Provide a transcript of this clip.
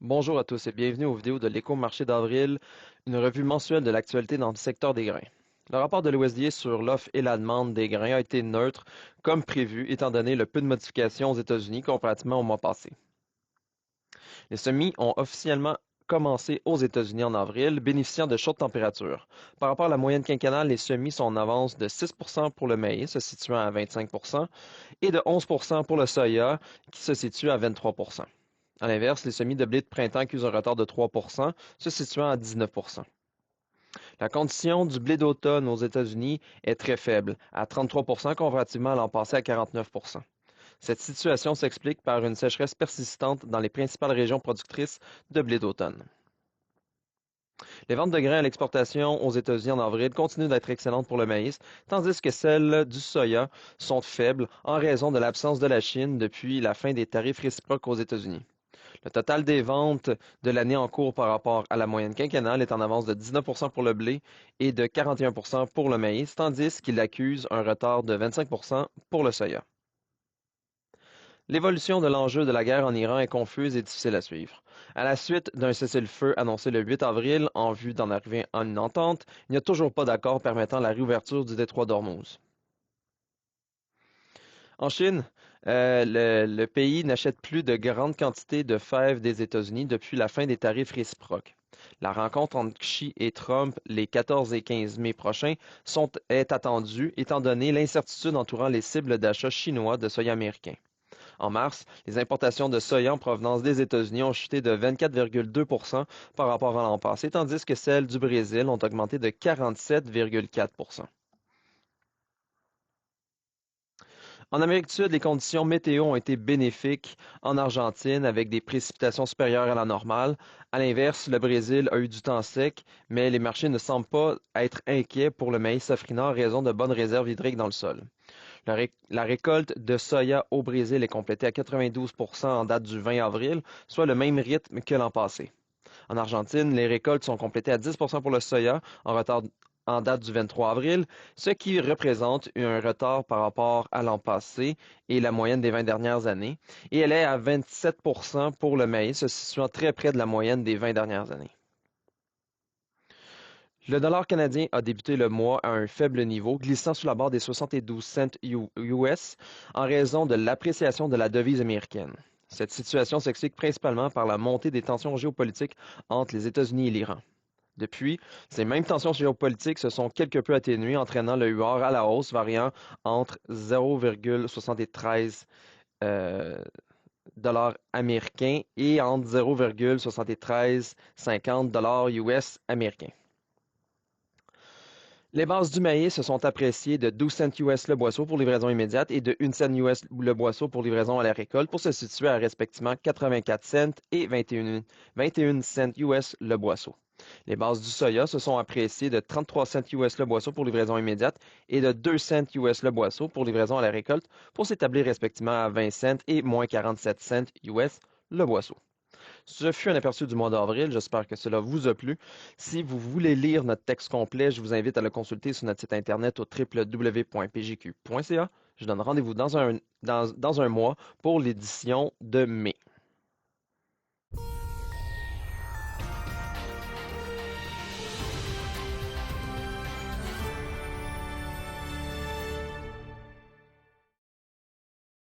Bonjour à tous et bienvenue aux vidéos de l'Éco-marché d'avril, une revue mensuelle de l'actualité dans le secteur des grains. Le rapport de l'USDA sur l'offre et la demande des grains a été neutre, comme prévu, étant donné le peu de modifications aux États-Unis comparativement au mois passé. Les semis ont officiellement commencé aux États-Unis en avril, bénéficiant de chaudes températures. Par rapport à la moyenne quinquennale, les semis sont en avance de 6% pour le maïs, se situant à 25%, et de 11% pour le soya, qui se situe à 23%. À l'inverse, les semis de blé de printemps accusent un retard de 3%, se situant à 19%. La condition du blé d'automne aux États-Unis est très faible, à 33% comparativement à l'an passé à 49%. Cette situation s'explique par une sécheresse persistante dans les principales régions productrices de blé d'automne. Les ventes de grains à l'exportation aux États-Unis en avril continuent d'être excellentes pour le maïs, tandis que celles du soya sont faibles en raison de l'absence de la Chine depuis la fin des tarifs réciproques aux États-Unis. Le total des ventes de l'année en cours par rapport à la moyenne quinquennale est en avance de 19% pour le blé et de 41% pour le maïs, tandis qu'il accuse un retard de 25% pour le soya. L'évolution de l'enjeu de la guerre en Iran est confuse et difficile à suivre. À la suite d'un cessez-le-feu annoncé le 8 avril en vue d'en arriver à une entente, il n'y a toujours pas d'accord permettant la réouverture du détroit d'Ormuz. En Chine, le pays n'achète plus de grandes quantités de fèves des États-Unis depuis la fin des tarifs réciproques. La rencontre entre Xi et Trump les 14 et 15 mai prochains est attendue étant donné l'incertitude entourant les cibles d'achat chinois de soya américain. En mars, les importations de soya en provenance des États-Unis ont chuté de 24,2% par rapport à l'an passé, tandis que celles du Brésil ont augmenté de 47,4%. En Amérique du Sud, les conditions météo ont été bénéfiques en Argentine avec des précipitations supérieures à la normale. À l'inverse, le Brésil a eu du temps sec, mais les marchés ne semblent pas être inquiets pour le maïs safrinat en raison de bonnes réserves hydriques dans le sol. La récolte de soya au Brésil est complétée à 92% en date du 20 avril, soit le même rythme que l'an passé. En Argentine, les récoltes sont complétées à 10% pour le soya, en retard en date du 23 avril, ce qui représente un retard par rapport à l'an passé et la moyenne des 20 dernières années. Et elle est à 27% pour le maïs, se situant très près de la moyenne des 20 dernières années. Le dollar canadien a débuté le mois à un faible niveau, glissant sous la barre des 72 cents US en raison de l'appréciation de la devise américaine. Cette situation s'explique principalement par la montée des tensions géopolitiques entre les États-Unis et l'Iran. Depuis, ces mêmes tensions géopolitiques se sont quelque peu atténuées, entraînant le yuan à la hausse, variant entre 0,73 dollars américains et entre 0,7350 dollars US américains. Les bases du maïs se sont appréciées de 12 cents US le boisseau pour livraison immédiate et de 1 cent US le boisseau pour livraison à la récolte pour se situer à respectivement 84 cents et 21 cents US le boisseau. Les bases du soya se sont appréciées de 33 cents US le boisseau pour livraison immédiate et de 2 cents US le boisseau pour livraison à la récolte pour s'établir respectivement à 20 cents et moins 47 cents US le boisseau. Ce fut un aperçu du mois d'avril. J'espère que cela vous a plu. Si vous voulez lire notre texte complet, je vous invite à le consulter sur notre site internet au www.pgq.ca. Je donne rendez-vous dans un mois pour l'édition de mai.